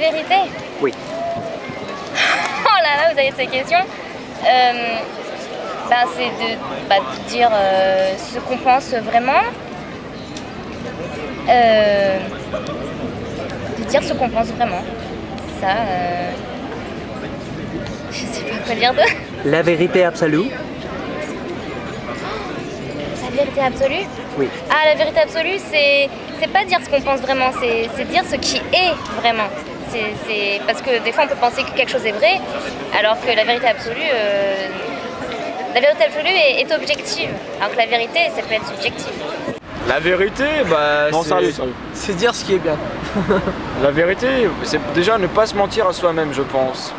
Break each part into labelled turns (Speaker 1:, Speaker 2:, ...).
Speaker 1: vérité?
Speaker 2: Oui.
Speaker 1: Oh là là, vous avez ces questions. C'est de dire ce qu'on pense vraiment. De dire ce qu'on pense vraiment. Ça, je sais pas quoi dire d'autre.
Speaker 2: La vérité absolue?
Speaker 1: La vérité absolue?
Speaker 2: Oui.
Speaker 1: Ah, la vérité absolue, c'est pas dire ce qu'on pense vraiment, c'est dire ce qui est vraiment. Parce que des fois on peut penser que quelque chose est vrai, alors que la vérité absolue est objective, alors que la vérité, ça peut être subjectif.
Speaker 3: La vérité,
Speaker 4: c'est dire ce qui est bien.
Speaker 3: La vérité, c'est déjà ne pas se mentir à soi-même, je pense.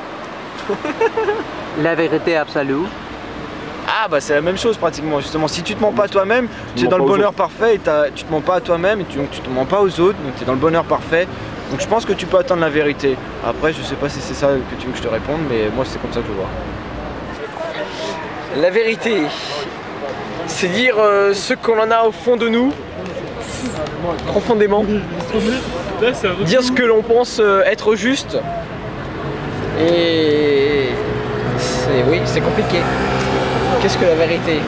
Speaker 2: La vérité absolue?
Speaker 3: Ah c'est la même chose pratiquement, justement. Si tu te mens pas à toi-même, tu es dans le bonheur parfait, et tu te mens pas à toi-même, et donc tu te mens pas aux autres, donc tu es dans le bonheur parfait. Donc je pense que tu peux atteindre la vérité. Après, je sais pas si c'est ça que tu veux que je te réponde, mais moi c'est comme ça que je vois.
Speaker 4: La vérité, c'est dire ce qu'on en a au fond de nous, profondément. Dire ce que l'on pense être juste. Et c'est compliqué. Qu'est-ce que la vérité?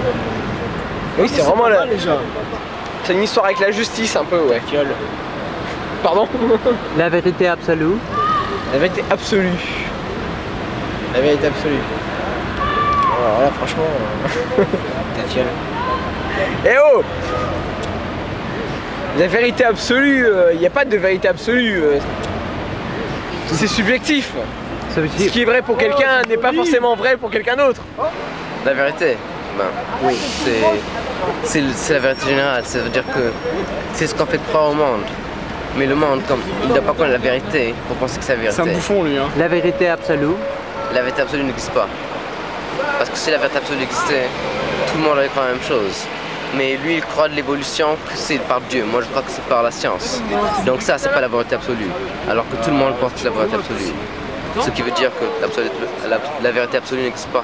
Speaker 4: Oui, c'est vraiment la... C'est une histoire avec la justice un peu, ouais. Pardon?
Speaker 2: La vérité absolue?
Speaker 4: La vérité absolue. La vérité absolue. Alors là, franchement... Ta fiole. Eh oh! La vérité absolue, il n'y a pas de vérité absolue. C'est subjectif. Ce qui est vrai pour quelqu'un n'est pas forcément vrai pour quelqu'un d'autre.
Speaker 5: La vérité, oui, c'est la vérité générale. Ça veut dire que c'est ce qu'on fait croire au monde. Mais le monde, comme il ne doit pas connaître la vérité pour penser que c'est la vérité.
Speaker 4: C'est un bouffon lui. Hein.
Speaker 2: La vérité absolue?
Speaker 5: La vérité absolue n'existe pas. Parce que si la vérité absolue existait, tout le monde aurait croire la même chose. Mais lui, il croit de l'évolution que c'est par Dieu. Moi, je crois que c'est par la science. Donc ça, c'est pas la vérité absolue. Alors que tout le monde pense que c'est la vérité absolue. Ce qui veut dire que la vérité absolue n'existe pas.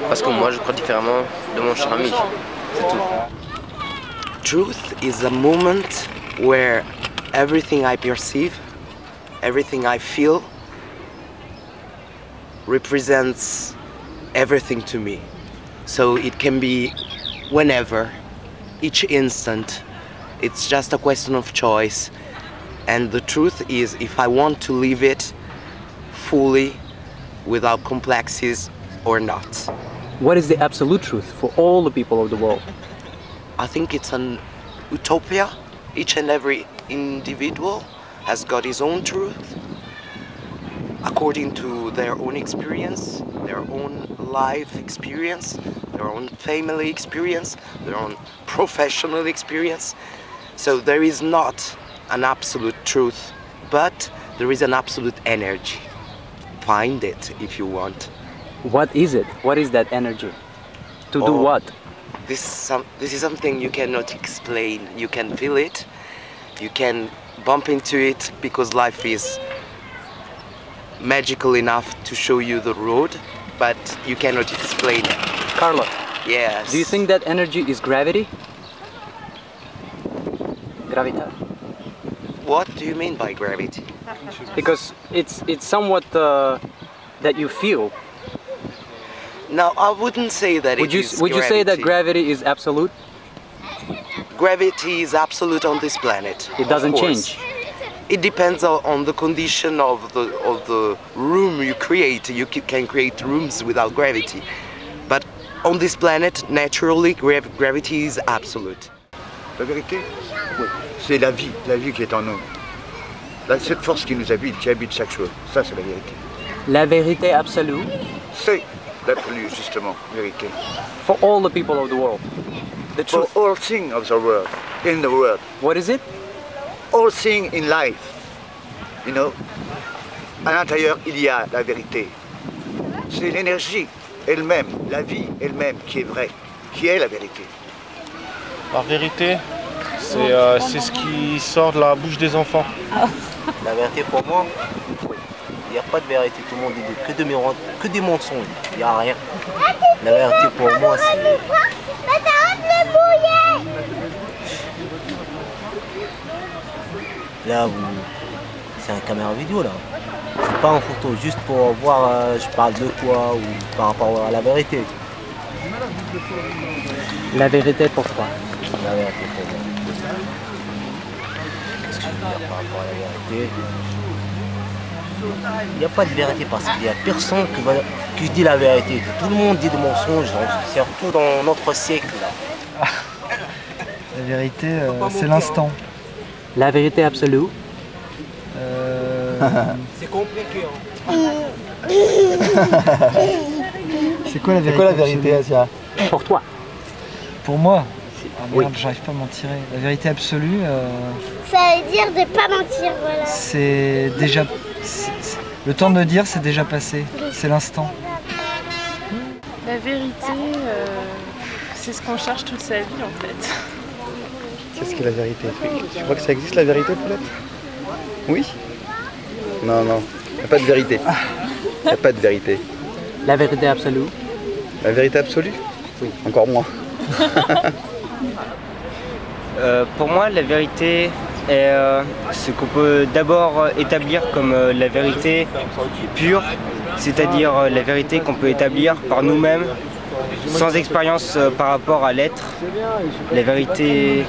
Speaker 5: Parce que moi, je crois différemment de mon cher ami. C'est tout.
Speaker 6: Truth is a moment where everything I perceive, everything I feel, represents everything to me. So it can be whenever, each instant. It's just a question of choice. And the truth is, if I want to live it fully, without complexes or not.
Speaker 2: What is the absolute truth for all the people of the world?
Speaker 6: I think it's an utopia. Each and every individual has got his own truth, according to their own experience, their own life experience, their own family experience, their own professional experience. So there is not an absolute truth, but there is an absolute energy. Find it if you want.
Speaker 2: What is it? What is that energy? To do what?
Speaker 6: This is something you cannot explain. You can feel it, you can bump into it, because life is magical enough to show you the road, but you cannot explain it.
Speaker 2: Carlo,
Speaker 6: yes.
Speaker 2: Do you think that energy is gravity? Gravitas?
Speaker 6: What do you mean by gravity?
Speaker 2: Because it's somewhat that you feel.
Speaker 6: No, I wouldn't say that
Speaker 2: Would you say that gravity is absolute?
Speaker 6: Gravity is absolute on this planet.
Speaker 2: It doesn't change.
Speaker 6: It depends on the condition of the room you create. You can create rooms without gravity. But on this planet, naturally, gravity is absolute.
Speaker 7: La vérité, oui, c'est la vie qui est en nous. Cette force qui nous habite, qui habite chaque chose. Ça, c'est la vérité.
Speaker 2: La vérité absolue?
Speaker 7: C'est l'absolu, justement, vérité.
Speaker 2: For all the people of the world. The truth.
Speaker 7: For all things of the world, in the world.
Speaker 2: What is it?
Speaker 7: All things in life, you know. À l'intérieur, il y a la vérité. C'est l'énergie elle-même, la vie elle-même qui est vraie, qui est la vérité.
Speaker 8: La vérité, c'est ce qui sort de la bouche des enfants.
Speaker 9: La vérité pour moi, il n'y a pas de vérité, tout le monde dit que des mensonges, il n'y a rien. La vérité pour moi, c'est... Là, c'est un caméra vidéo là. C'est pas en photo, juste pour voir je parle de quoi ou par rapport à la vérité.
Speaker 2: La vérité pour toi.
Speaker 9: La vérité pour moi. Qu'est-ce que je veux dire par rapport à la vérité? Il n'y a pas de vérité parce qu'il n'y a personne qui dit la vérité. Tout le monde dit des mensonges, surtout dans notre siècle là.
Speaker 10: La vérité, c'est l'instant.
Speaker 2: La vérité absolue.
Speaker 9: C'est compliqué.
Speaker 10: C'est quoi la vérité,
Speaker 2: Asia? Pour toi.
Speaker 10: Pour moi? Ah merde, j'arrive pas à m'en tirer. La vérité absolue,
Speaker 11: ça veut dire de pas mentir, voilà.
Speaker 10: c'est déjà... Le temps de le dire, c'est déjà passé. C'est l'instant.
Speaker 12: La vérité, c'est ce qu'on cherche toute sa vie en fait.
Speaker 13: Qu'est-ce que la vérité? Tu crois que ça existe la vérité peut-être? Oui? Non, non, il n'y a pas de vérité. Il n'y a pas de vérité.
Speaker 2: La vérité absolue.
Speaker 13: La vérité absolue? Oui. Encore moins.
Speaker 14: Pour moi, la vérité est ce qu'on peut d'abord établir comme la vérité pure, c'est-à-dire la vérité qu'on peut établir par nous-mêmes, sans expérience par rapport à l'être. La vérité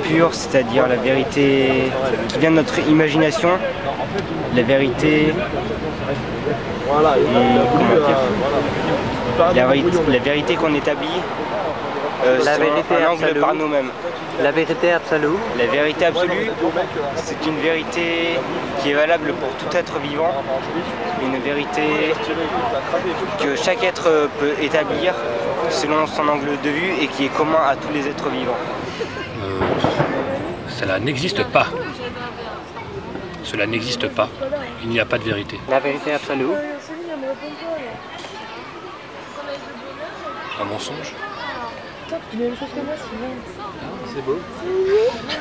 Speaker 14: pure, c'est-à-dire la vérité qui vient de notre imagination, la vérité... comment dire, la vérité qu'on établit
Speaker 2: La vérité
Speaker 14: un angle
Speaker 2: absolue.
Speaker 14: par nous-mêmes.
Speaker 2: La vérité absolue.
Speaker 14: La vérité absolue, c'est une vérité qui est valable pour tout être vivant, une vérité que chaque être peut établir selon son angle de vue et qui est commun à tous les êtres vivants.
Speaker 15: Cela n'existe pas. Cela n'existe pas. Il n'y a pas de vérité.
Speaker 2: La vérité absolue.
Speaker 15: Un mensonge.
Speaker 2: C'est beau.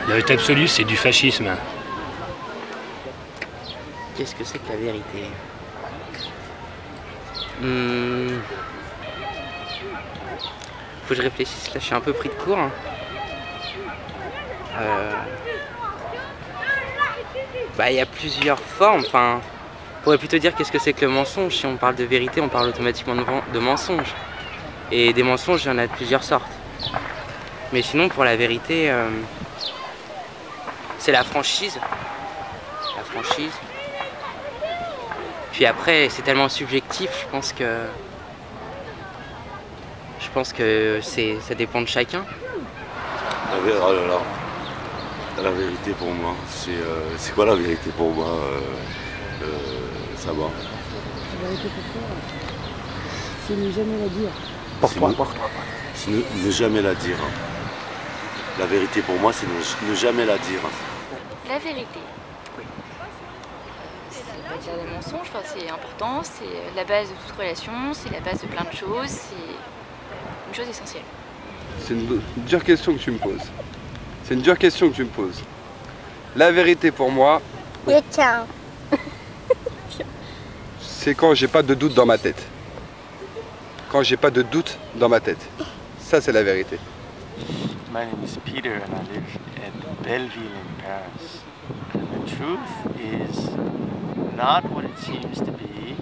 Speaker 15: La vérité absolue, c'est du fascisme.
Speaker 16: Qu'est-ce que c'est que la vérité? Faut que je réfléchisse, là je suis un peu pris de court. Bah il y a plusieurs formes, enfin, on pourrait plutôt dire qu'est-ce que c'est que le mensonge. Si on parle de vérité, on parle automatiquement de mensonge. Et des mensonges, il y en a de plusieurs sortes. Mais sinon, pour la vérité, c'est la franchise. La franchise. Puis après, c'est tellement subjectif, je pense que ça dépend de chacun.
Speaker 17: Oh là là. La vérité pour moi, c'est quoi la vérité pour moi? Ça va.
Speaker 18: La vérité pour toi, c'est ne jamais la dire.
Speaker 17: Pour toi. C'est ne jamais la dire. La vérité pour moi, c'est ne jamais la dire.
Speaker 19: La vérité. Oui. C'est pas dire des mensonges, enfin, c'est important, c'est la base de toute relation, c'est la base de plein de choses, c'est une chose essentielle.
Speaker 20: C'est une dure question que tu me poses. C'est une dure question que tu me poses. La vérité pour moi, c'est quand j'ai pas de doute dans ma tête. Quand j'ai pas de doute dans ma tête. Ça, c'est la vérité.
Speaker 21: My name is Peter and I live at Belleville in Paris. And the truth is not what it seems to be.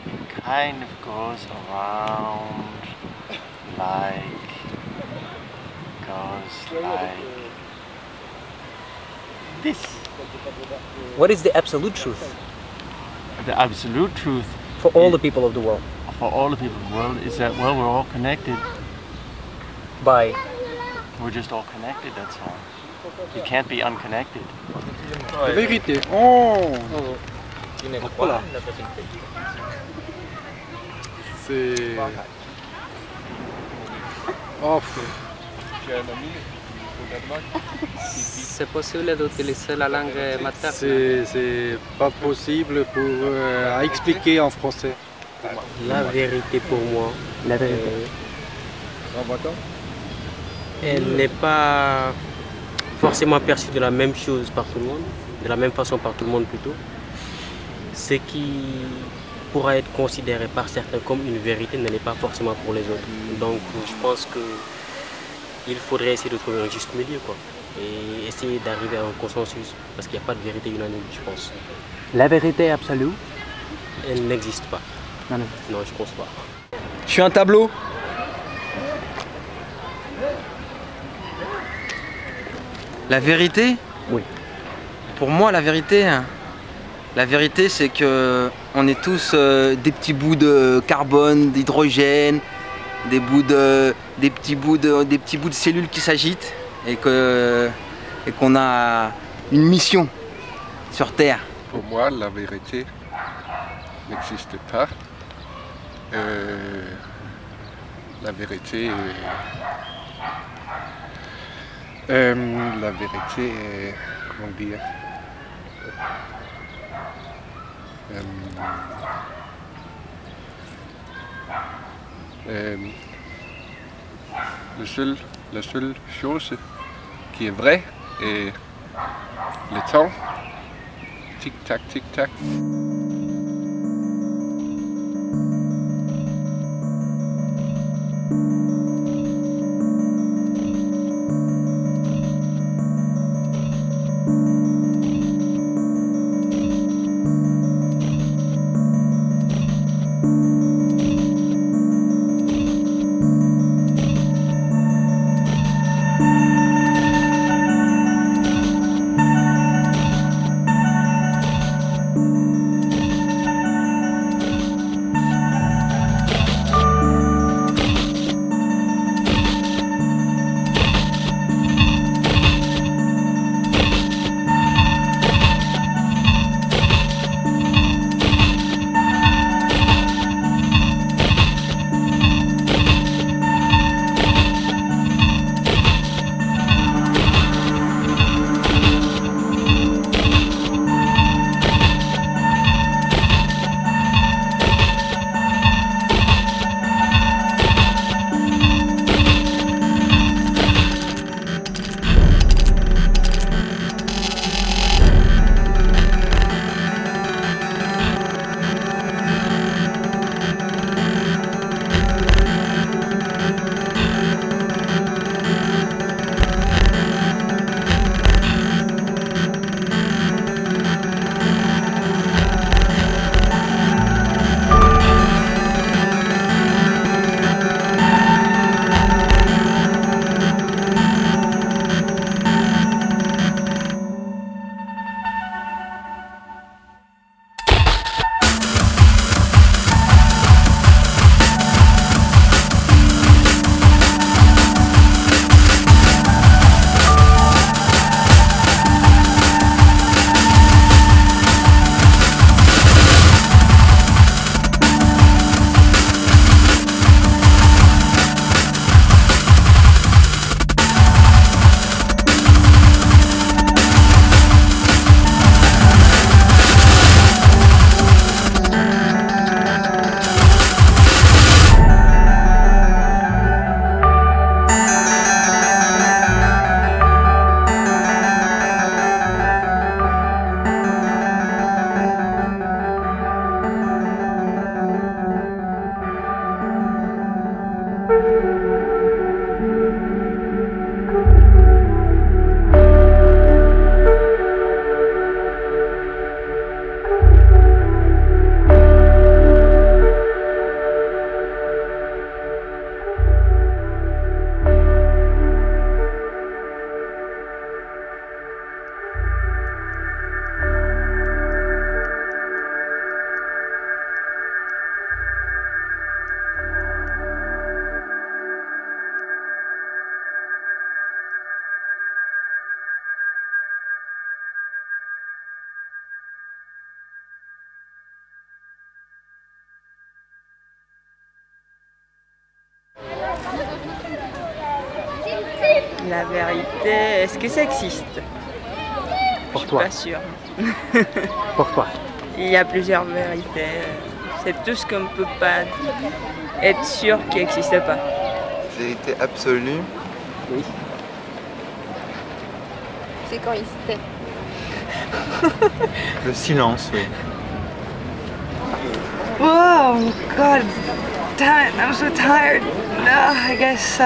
Speaker 21: It kind of goes around like this.
Speaker 2: What is the absolute truth?
Speaker 21: The absolute truth
Speaker 2: for all the people of the world.
Speaker 21: For all the people of the world is that, well, we're all connected.
Speaker 2: By?
Speaker 21: We're just all connected, that's all. You can't be unconnected.
Speaker 20: La vérité. Oh,
Speaker 2: Voilà.
Speaker 20: C'est... Oh,
Speaker 16: C'est possible d'utiliser la langue maternelle?
Speaker 13: C'est pas possible à expliquer en français.
Speaker 16: La vérité pour moi,
Speaker 2: la vérité.
Speaker 16: Elle n'est pas forcément perçue de la même chose par tout le monde, de la même façon par tout le monde plutôt. Ce qui pourra être considéré par certains comme une vérité ne l'est pas forcément pour les autres. Donc je pense qu'il faudrait essayer de trouver un juste milieu, quoi. et essayer d'arriver à un consensus, parce qu'il n'y a pas de vérité unanime, je pense.
Speaker 2: La vérité absolue?
Speaker 16: Elle n'existe pas.
Speaker 2: Non, non.
Speaker 16: Non, je pense pas.
Speaker 4: Je suis un tableau.
Speaker 1: La vérité?
Speaker 2: Oui.
Speaker 1: Pour moi, la vérité, c'est que on est tous des petits bouts de carbone, d'hydrogène, des petits bouts de cellules qui s'agitent et qu'on a une mission sur Terre.
Speaker 20: Pour moi, la vérité n'existe pas. La vérité est, comment dire, la seule chose qui est vraie est le temps. Tic-tac, tic-tac.
Speaker 22: La vérité, est-ce que ça existe?
Speaker 2: Pour toi?
Speaker 22: Je suis pas sûre.
Speaker 2: Pour toi?
Speaker 22: Il y a plusieurs vérités. C'est tout ce qu'on ne peut pas être sûr qui n'existe pas.
Speaker 13: Vérité absolue?
Speaker 2: Oui.
Speaker 12: C'est quand il se tait.
Speaker 13: Le silence, oui.
Speaker 23: Oh God, damn it, I'm so tired. I guess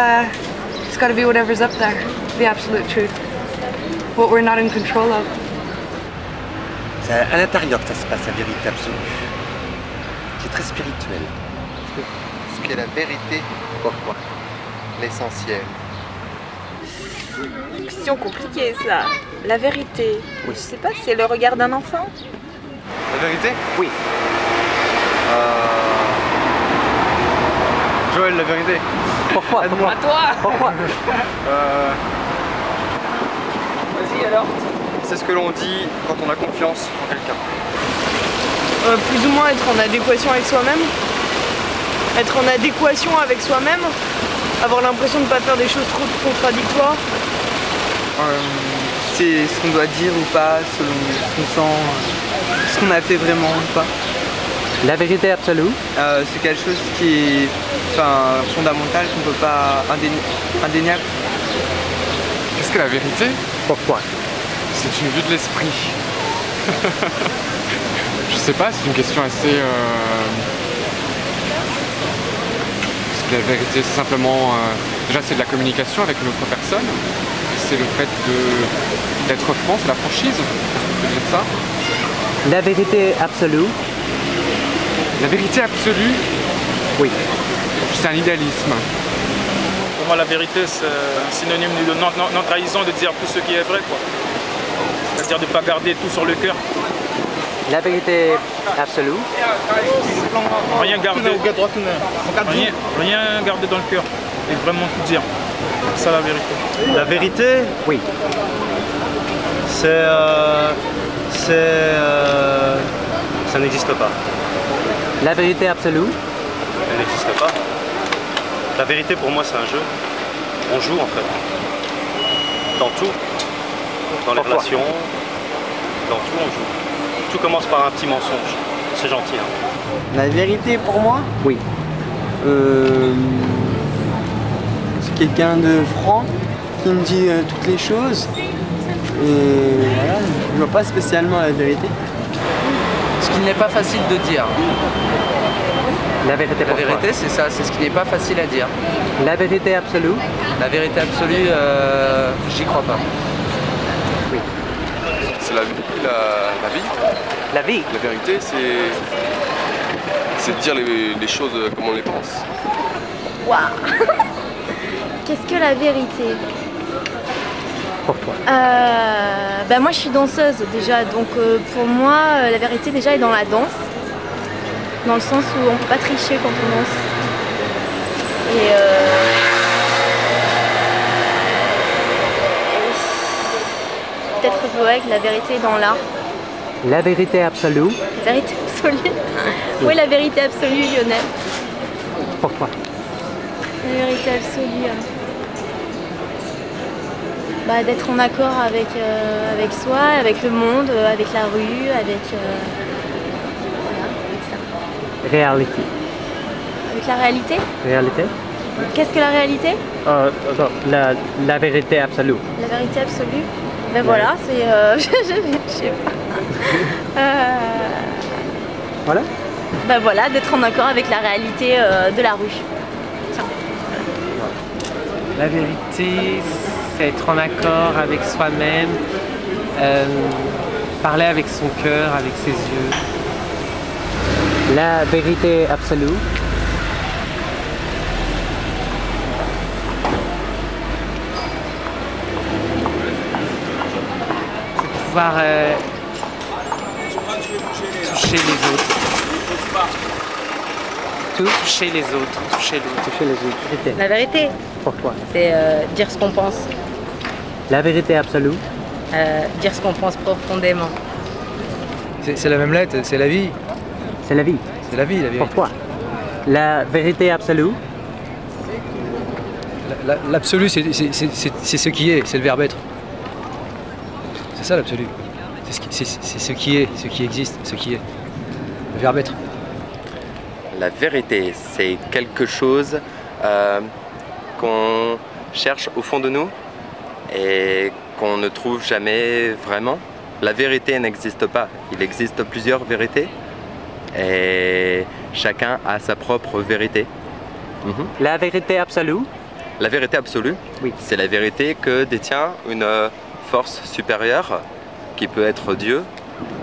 Speaker 23: it's got to be whatever's up there, the absolute truth. what we're not in control of.
Speaker 3: C'est à l'intérieur que ça se passe, la vérité absolue. C'est très spirituel.
Speaker 13: Ce qu'est la vérité, pourquoi? L'essentiel.
Speaker 22: Question compliquée ça. La vérité, je sais pas, c'est le regard d'un enfant?
Speaker 13: La vérité?
Speaker 2: Oui.
Speaker 13: Joël, la vérité.
Speaker 2: Pourquoi?
Speaker 22: À toi.
Speaker 2: Pourquoi?
Speaker 22: Vas-y alors.
Speaker 13: C'est ce que l'on dit quand on a confiance en quelqu'un.
Speaker 22: Plus ou moins être en adéquation avec soi-même. Être en adéquation avec soi-même. Avoir l'impression de ne pas faire des choses trop contradictoires.
Speaker 10: C'est ce qu'on doit dire ou pas, selon ce qu'on sent, ce qu'on a fait vraiment ou pas.
Speaker 2: La vérité absolue?
Speaker 10: C'est quelque chose qui est fondamental, qu'on ne peut pas indéniable.
Speaker 5: Qu'est-ce que la vérité?
Speaker 2: Pourquoi?
Speaker 5: C'est une vue de l'esprit. Je sais pas, c'est une question assez... Parce que la vérité, c'est simplement... Déjà, c'est de la communication avec une autre personne. C'est le fait d'être franc, c'est la franchise. On peut dire ça.
Speaker 2: La vérité absolue?
Speaker 5: La vérité absolue?
Speaker 2: Oui.
Speaker 5: C'est un idéalisme.
Speaker 6: Pour moi, la vérité, c'est un synonyme de non-trahison, de dire tout ce qui est vrai, quoi. C'est-à-dire de ne pas garder tout sur le cœur.
Speaker 2: La vérité absolue?
Speaker 6: Rien garder. Rien garder dans le cœur. Et vraiment tout dire. C'est ça la vérité.
Speaker 9: La vérité?
Speaker 2: Oui.
Speaker 9: Ça n'existe pas.
Speaker 2: La vérité absolue?
Speaker 9: Elle n'existe pas. La vérité pour moi c'est un jeu. On joue en fait. Dans tout. Dans les relations. Dans tout on joue. Tout commence par un petit mensonge. C'est gentil hein.
Speaker 10: La vérité pour moi?
Speaker 2: Oui.
Speaker 10: C'est quelqu'un de franc qui me dit toutes les choses. Et voilà, je vois pas spécialement la vérité.
Speaker 1: Ce qui n'est pas facile de dire.
Speaker 2: La vérité pourquoi?
Speaker 1: La vérité, c'est ça, c'est ce qui n'est pas facile à dire.
Speaker 2: La vérité absolue?
Speaker 1: La vérité absolue, j'y crois pas.
Speaker 2: Oui.
Speaker 20: C'est la vie.
Speaker 2: La vie?
Speaker 20: La vérité, c'est de dire les choses comme on les pense.
Speaker 11: Waouh. Qu'est-ce que la vérité?
Speaker 2: Pourquoi?
Speaker 11: Bah moi je suis danseuse déjà, donc pour moi la vérité déjà est dans la danse. Dans le sens où on ne peut pas tricher quand on danse. Et peut-être ouais, que la vérité est dans l'art.
Speaker 2: La vérité absolue?
Speaker 11: La vérité absolue? Oui, la vérité absolue, Lionel.
Speaker 2: Pourquoi?
Speaker 11: La vérité absolue. Bah, d'être en accord avec, avec soi, avec le monde, avec la rue, avec... voilà, avec ça.
Speaker 2: Réalité.
Speaker 11: Avec la réalité?
Speaker 2: Réalité?
Speaker 11: Qu'est-ce que la réalité?
Speaker 2: La vérité absolue.
Speaker 11: La vérité absolue? Ben voilà, c'est... je sais pas.
Speaker 2: Voilà?
Speaker 11: Ben voilà, d'être en accord avec la réalité de la rue. Tiens.
Speaker 24: La vérité, c'est être en accord avec soi-même, parler avec son cœur, avec ses yeux.
Speaker 2: La vérité absolue?
Speaker 24: C'est pouvoir toucher les autres. Toucher les autres, toucher l'autre.
Speaker 2: Toucher les autres.
Speaker 22: La vérité?
Speaker 2: Pourquoi?
Speaker 22: C'est dire ce qu'on pense.
Speaker 2: La vérité absolue?
Speaker 22: Dire ce qu'on pense profondément.
Speaker 10: C'est la même lettre, c'est la vie.
Speaker 2: C'est la vie?
Speaker 10: C'est la vie, la vérité.
Speaker 2: Pourquoi? La vérité absolue?
Speaker 10: L'absolu, c'est ce qui est, c'est le verbe être. C'est ça l'absolu. C'est ce qui est, ce qui existe, ce qui est. Le verbe être.
Speaker 25: La vérité, c'est quelque chose qu'on cherche au fond de nous et qu'on ne trouve jamais vraiment. La vérité n'existe pas. Il existe plusieurs vérités et chacun a sa propre vérité.
Speaker 2: La vérité absolue?
Speaker 25: La vérité absolue,
Speaker 2: oui.
Speaker 25: C'est la vérité que détient une force supérieure qui peut être Dieu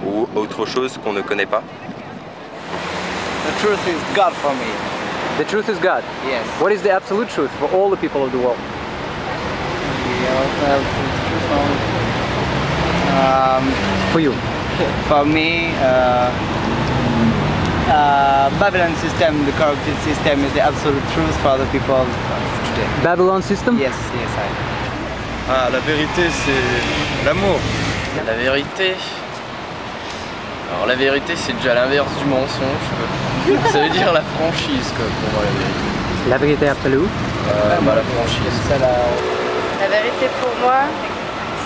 Speaker 25: ou autre chose qu'on ne connaît pas.
Speaker 7: The truth is God for me.
Speaker 10: The truth is God?
Speaker 7: Yes.
Speaker 10: What is the absolute truth for all the people of the world? For you?
Speaker 7: For me, Babylon system, the corrupted system is the absolute truth for the people today.
Speaker 10: Babylon system?
Speaker 7: Yes, yes,
Speaker 8: Ah, la vérité, c'est l'amour.
Speaker 4: La vérité... Alors la vérité, c'est déjà l'inverse du mensonge, quoi. Ça veut dire la franchise, quoi, pour moi, la vérité.
Speaker 10: La vérité absolue?
Speaker 4: Bah, la franchise.
Speaker 12: La vérité pour moi,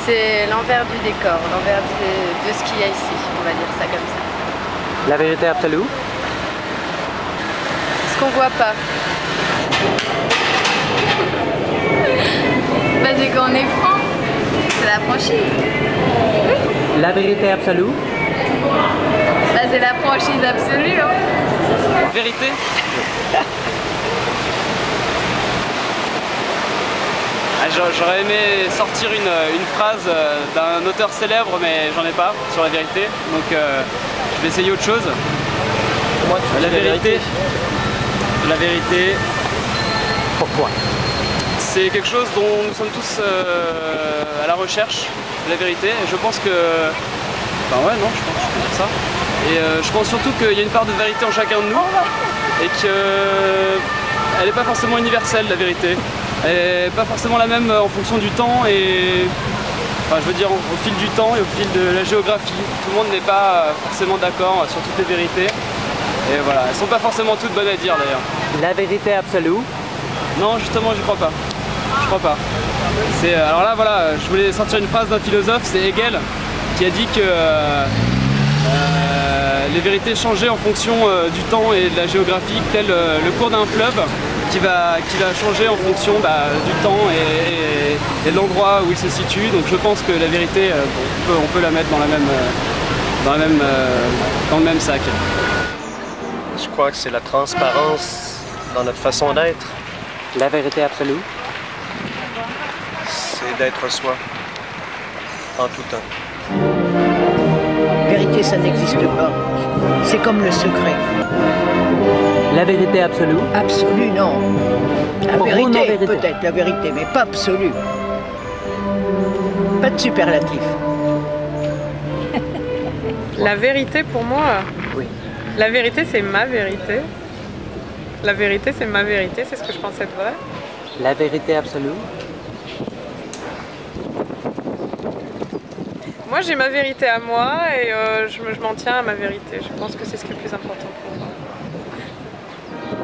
Speaker 12: c'est l'envers du décor, l'envers de ce qu'il y a ici, on va dire ça comme ça.
Speaker 10: La vérité absolue?
Speaker 12: Ce qu'on voit pas. Bah c'est quand on est franc, c'est la franchise. Oui.
Speaker 10: La vérité absolue?
Speaker 12: Bah c'est la franchise absolue. Hein.
Speaker 4: Vérité? J'aurais aimé sortir une phrase d'un auteur célèbre, mais j'en ai pas sur la vérité, donc je vais essayer autre chose. Moi, la vérité. La vérité.
Speaker 10: Pourquoi?
Speaker 4: C'est quelque chose dont nous sommes tous à la recherche de la vérité. Et je pense que... Enfin ouais, non, je pense que je peux dire ça. Et je pense surtout qu'il y a une part de vérité en chacun de nous et qu'elle n'est pas forcément universelle, la vérité. Elle n'est pas forcément la même en fonction du temps et... Enfin, je veux dire au fil du temps et au fil de la géographie. Tout le monde n'est pas forcément d'accord sur toutes les vérités. Et voilà, elles sont pas forcément toutes bonnes à dire d'ailleurs.
Speaker 10: La vérité absolue?
Speaker 4: Non, justement, j'y crois pas. Je crois pas. Alors là, voilà, je voulais sortir une phrase d'un philosophe, c'est Hegel, qui a dit que les vérités changeaient en fonction du temps et de la géographie, tel le cours d'un fleuve qui va changer en fonction du temps et de l'endroit où il se situe. Donc je pense que la vérité, on peut la mettre dans le même sac.
Speaker 14: Je crois que c'est la transparence dans notre façon d'être.
Speaker 10: La vérité absolue?
Speaker 14: C'est d'être soi, en tout temps.
Speaker 15: Vérité, ça n'existe pas. C'est comme le secret.
Speaker 10: La vérité absolue?
Speaker 15: Absolue, non. La
Speaker 10: Pour vous, non,
Speaker 15: vérité,
Speaker 10: vérité.
Speaker 15: peut-être, la vérité, mais pas absolue. Pas de superlatif.
Speaker 12: La vérité pour moi,
Speaker 15: oui.
Speaker 12: La vérité c'est ma vérité. La vérité c'est ma vérité, c'est ce que je pense être vrai.
Speaker 10: La vérité absolue?
Speaker 12: Moi j'ai ma vérité à moi et je m'en tiens à ma vérité. Je pense que c'est ce qui est le plus important pour moi.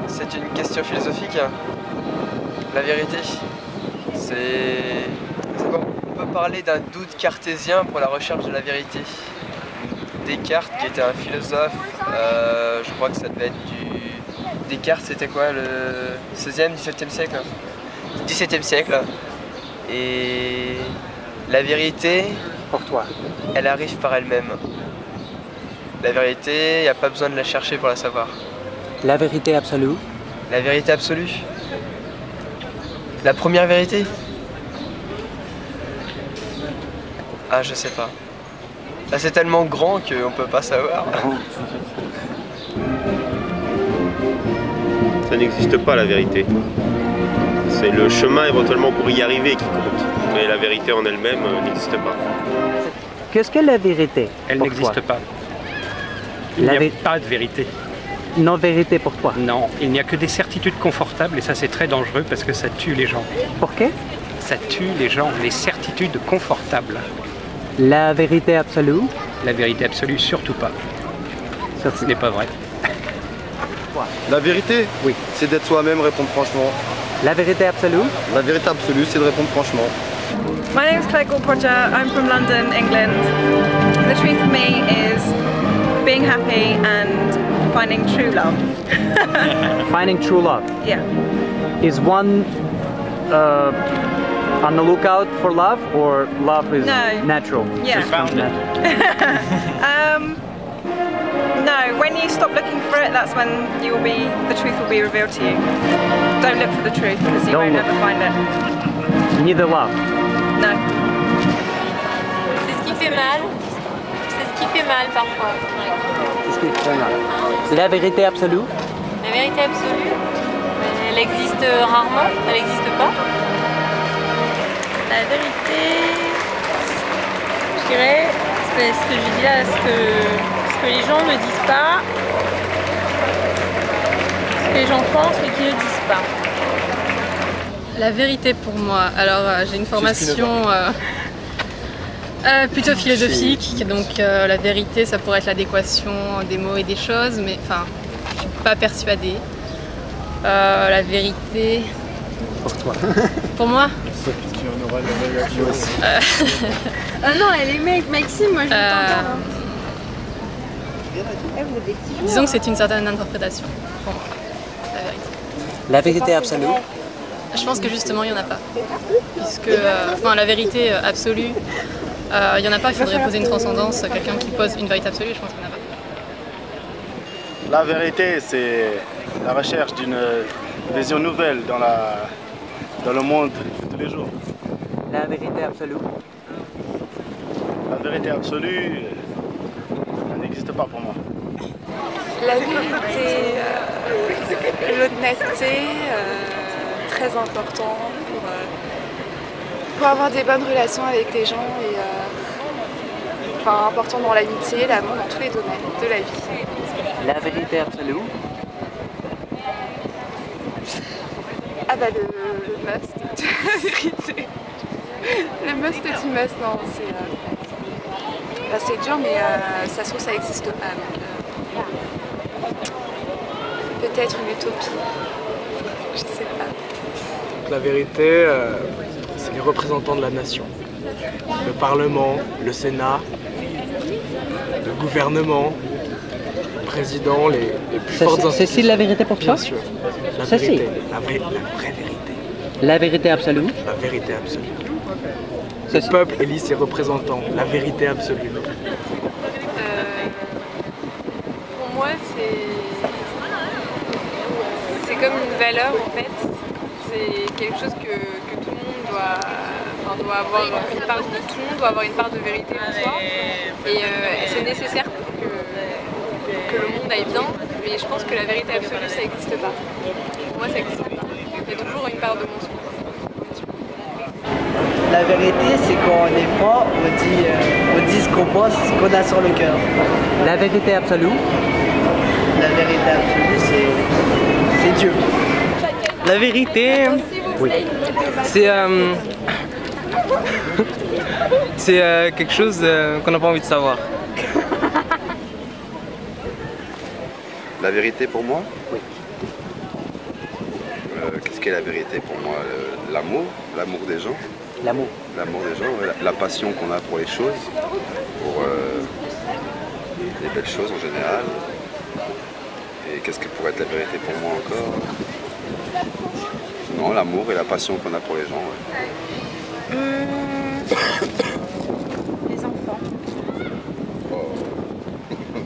Speaker 4: C'est une question philosophique. La vérité, c'est bon. On peut parler d'un doute cartésien pour la recherche de la vérité. Descartes, qui était un philosophe, je crois que ça devait être Descartes, c'était quoi, le 16e, 17e siècle 17e siècle. Et la vérité,
Speaker 10: pour toi,
Speaker 4: elle arrive par elle-même. La vérité, il n'y a pas besoin de la chercher pour la savoir.
Speaker 10: La vérité absolue?
Speaker 4: La vérité absolue? La première vérité? Ah, je sais pas. Là, c'est tellement grand qu'on peut pas savoir.
Speaker 9: Ça n'existe pas la vérité. C'est le chemin éventuellement pour y arriver qui compte. Mais la vérité en elle-même n'existe pas.
Speaker 10: Qu'est-ce que la vérité?
Speaker 18: Elle
Speaker 10: pour
Speaker 18: n'existe
Speaker 10: toi?
Speaker 18: pas. Il n'y a pas de vérité.
Speaker 10: Non-vérité pour toi?
Speaker 18: Non, il n'y a que des certitudes confortables et ça c'est très dangereux parce que ça tue les gens.
Speaker 10: Pourquoi?
Speaker 18: Ça tue les gens, les certitudes confortables.
Speaker 10: La vérité absolue?
Speaker 18: La vérité absolue, surtout pas. Ce n'est pas vrai.
Speaker 8: La vérité?
Speaker 18: Oui.
Speaker 8: C'est d'être soi-même, répondre franchement.
Speaker 10: La vérité absolue?
Speaker 8: La vérité absolue, c'est de répondre franchement.
Speaker 26: My name is Claire Gorporter. I'm from London, England. The truth for me is being happy and finding true love.
Speaker 10: Finding true love?
Speaker 26: Yeah.
Speaker 10: Is one on the lookout for love, or love is natural?
Speaker 26: Yeah.
Speaker 10: Just comes natural?
Speaker 26: No, when you stop looking for it, that's when the truth will be revealed to you. Don't look for the truth because you won't ever find it.
Speaker 10: Neither love?
Speaker 26: No.
Speaker 3: fait mal. C'est ce qui fait mal parfois.
Speaker 2: Qu'est-ce qui fait mal? La vérité absolue?
Speaker 3: La vérité absolue, elle existe rarement, elle n'existe pas. La vérité, je dirais, c'est ce que je dis là, ce que les gens ne disent pas, ce que les gens pensent mais qui ne disent pas.
Speaker 16: La vérité pour moi, alors j'ai une formation plutôt philosophique, donc la vérité ça pourrait être l'adéquation des mots et des choses, mais enfin je suis pas persuadée. La vérité...
Speaker 2: Pour toi.
Speaker 16: Pour moi?
Speaker 8: Tu en auras une évaluation aussi.
Speaker 16: Ah non, elle est Maxime, moi je t'entends. Disons que c'est une certaine interprétation pour moi, la vérité.
Speaker 2: La vérité absolue?
Speaker 16: Je pense que justement il n'y en a pas. Puisque enfin, la vérité absolue, il n'y en a pas, il faudrait poser une transcendance, quelqu'un qui pose une vérité absolue, je pense qu'il n'y en a pas.
Speaker 17: La vérité, c'est la recherche d'une vision nouvelle dans le monde de tous les jours.
Speaker 2: La vérité absolue?
Speaker 17: La vérité absolue, elle n'existe pas pour moi.
Speaker 19: La vérité, l'honnêteté, très important pour avoir des bonnes relations avec les gens et enfin, important dans l'amitié, l'amour, dans tous les domaines de la vie.
Speaker 2: La vérité absolue?
Speaker 19: Ah bah le must de la vérité. Le must du must, non, c'est dur mais ça se trouve ça n'existe pas. Donc, peut-être une utopie, je sais pas.
Speaker 21: La vérité, c'est les représentants de la nation. Le Parlement, le Sénat, le gouvernement, le président, les plus fortes institutions.
Speaker 2: C'est la vérité pour toi?
Speaker 21: Bien sûr. La
Speaker 2: Cécile.
Speaker 21: vérité, la vraie vérité.
Speaker 2: La vérité absolue?
Speaker 21: La vérité absolue. Le peuple élit ses représentants. La vérité absolue.
Speaker 19: Pour moi, c'est comme une valeur en fait. C'est quelque chose que tout le monde doit avoir une part de tout le monde doit avoir une part de vérité en soi. Et c'est nécessaire pour que le monde aille bien. Mais je pense que la vérité absolue, ça n'existe pas. Pour moi, ça n'existe pas. Il y a toujours une part de mensonge.
Speaker 7: La vérité, c'est quand on est franc, on dit ce qu'on pense, ce qu'on a sur le cœur.
Speaker 2: La vérité absolue?
Speaker 7: La vérité absolue, c'est Dieu.
Speaker 23: La vérité, oui. C'est quelque chose qu'on n'a pas envie de savoir.
Speaker 13: La vérité pour moi? Oui. Qu'est-ce qu'est la vérité pour moi? L'amour des gens.
Speaker 2: L'amour.
Speaker 13: L'amour des gens, la passion qu'on a pour les choses, pour les belles choses en général. Et qu'est-ce que pourrait être la vérité pour moi encore? Non, l'amour et la passion qu'on a pour les gens. Ouais.
Speaker 3: Les enfants.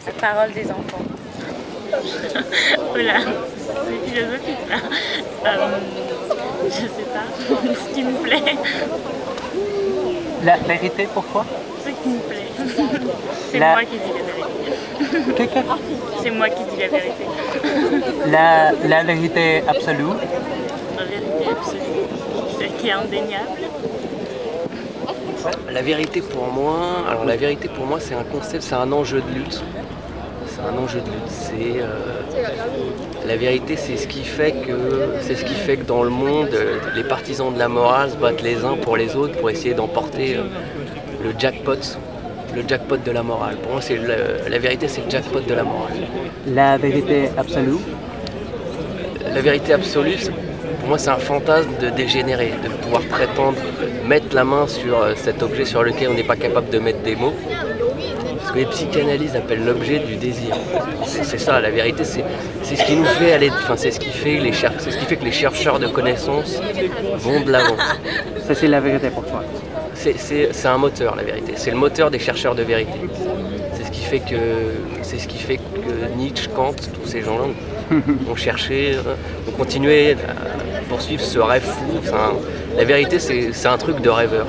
Speaker 3: La parole des enfants. Oula, c'est philosophique là. Je sais pas, ce qui me plaît.
Speaker 2: La vérité, pourquoi?
Speaker 3: Ce qui me plaît. C'est moi qui dis la vérité. C'est moi qui dis la vérité.
Speaker 2: La vérité absolue?
Speaker 3: La vérité absolue, celle qui est indéniable.
Speaker 27: La vérité pour moi, c'est un concept, c'est un enjeu de lutte. C'est un enjeu de lutte. La vérité, c'est ce qui fait que dans le monde, les partisans de la morale se battent les uns pour les autres pour essayer d'emporter le jackpot de la morale. Pour moi, la vérité, c'est le jackpot de la morale.
Speaker 2: La vérité absolue?
Speaker 27: La vérité absolue, pour moi, c'est un fantasme de dégénérer, de pouvoir prétendre mettre la main sur cet objet sur lequel on n'est pas capable de mettre des mots. Ce que les psychanalystes appellent l'objet du désir. C'est ça, la vérité, c'est ce qui nous fait aller, c'est ce qui fait que les chercheurs de connaissances vont de l'avant.
Speaker 2: Ça, c'est la vérité pour toi?
Speaker 27: C'est un moteur, la vérité. C'est le moteur des chercheurs de vérité. C'est ce qui fait que Nietzsche, Kant, tous ces gens-là ont cherché, ont continué à poursuivre ce rêve fou. La vérité, c'est un truc de rêveur.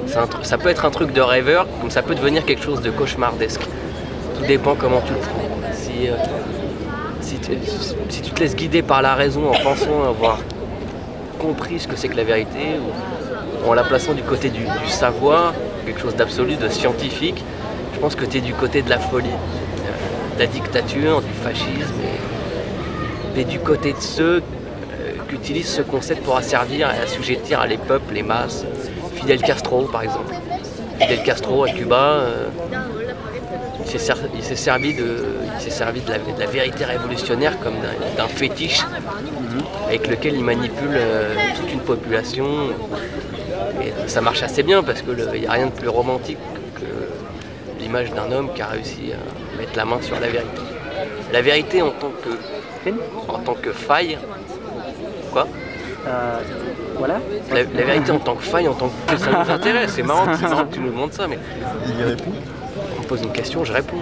Speaker 27: ça peut être un truc de rêveur, comme ça peut devenir quelque chose de cauchemardesque. Tout dépend comment tu le prends. Si tu te laisses guider par la raison en pensant avoir compris ce que c'est que la vérité, ou en la plaçant du côté du savoir, quelque chose d'absolu, de scientifique, je pense que tu es du côté de la folie, de la dictature, du fascisme, et du côté de ceux qui utilisent ce concept pour asservir et assujettir les peuples, les masses. Fidel Castro par exemple. Fidel Castro à Cuba, il s'est servi de la vérité révolutionnaire comme d'un fétiche avec lequel il manipule toute une population. Et ça marche assez bien parce qu'il n'y a rien de plus romantique que l'image d'un homme qui a réussi à mettre la main sur la vérité. La vérité en tant que faille. Quoi
Speaker 2: Voilà.
Speaker 27: La vérité en tant que faille, en tant que ça nous intéresse. C'est marrant que tu nous demandes ça, mais
Speaker 13: il y répond.
Speaker 27: On me pose une question, je réponds.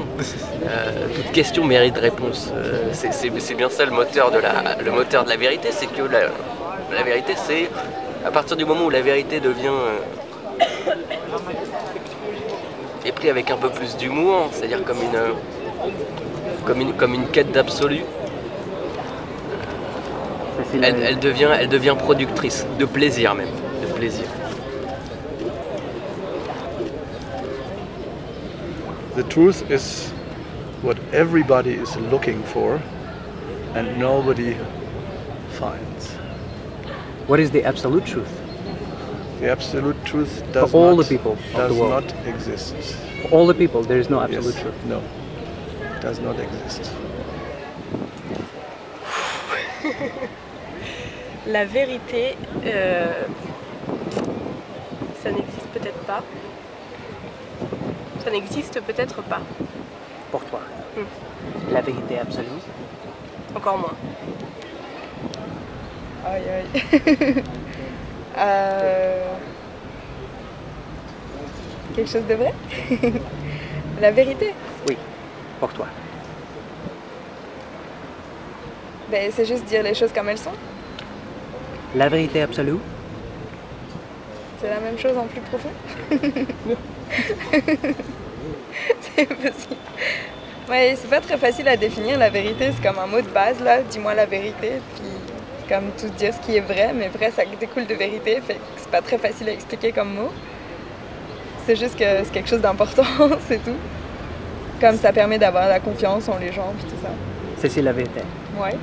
Speaker 27: Toute question mérite réponse. C'est bien ça le moteur de la vérité, c'est que la vérité, c'est à partir du moment où la vérité devient est pris avec un peu plus d'humour, c'est-à-dire comme une quête d'absolu. Elle devient productrice, de plaisir même, de plaisir.
Speaker 1: The truth is what everybody is looking for and nobody finds.
Speaker 2: What is the absolute truth?
Speaker 1: The absolute truth does
Speaker 2: For all
Speaker 1: not,
Speaker 2: the people of
Speaker 1: does
Speaker 2: the world.
Speaker 1: not exist.
Speaker 2: For all the people, there is no absolute
Speaker 1: Yes,
Speaker 2: truth.
Speaker 1: no, does not exist.
Speaker 3: La vérité, ça n'existe peut-être pas. Ça n'existe peut-être pas.
Speaker 2: Pour toi, la vérité absolue?
Speaker 3: Encore moins.
Speaker 26: Aïe aïe. Quelque chose de vrai? La vérité?
Speaker 2: Oui, pour toi.
Speaker 26: Ben, c'est juste dire les choses comme elles sont.
Speaker 2: La vérité absolue?
Speaker 26: C'est la même chose en plus profond. C'est possible. Ouais, c'est pas très facile à définir la vérité, c'est comme un mot de base là, dis-moi la vérité, puis comme tout dire ce qui est vrai, mais vrai ça découle de vérité, fait que c'est pas très facile à expliquer comme mot. C'est juste que c'est quelque chose d'important, c'est tout. Comme ça permet d'avoir la confiance en les gens, puis tout ça.
Speaker 2: C'est la vérité.
Speaker 26: Ouais.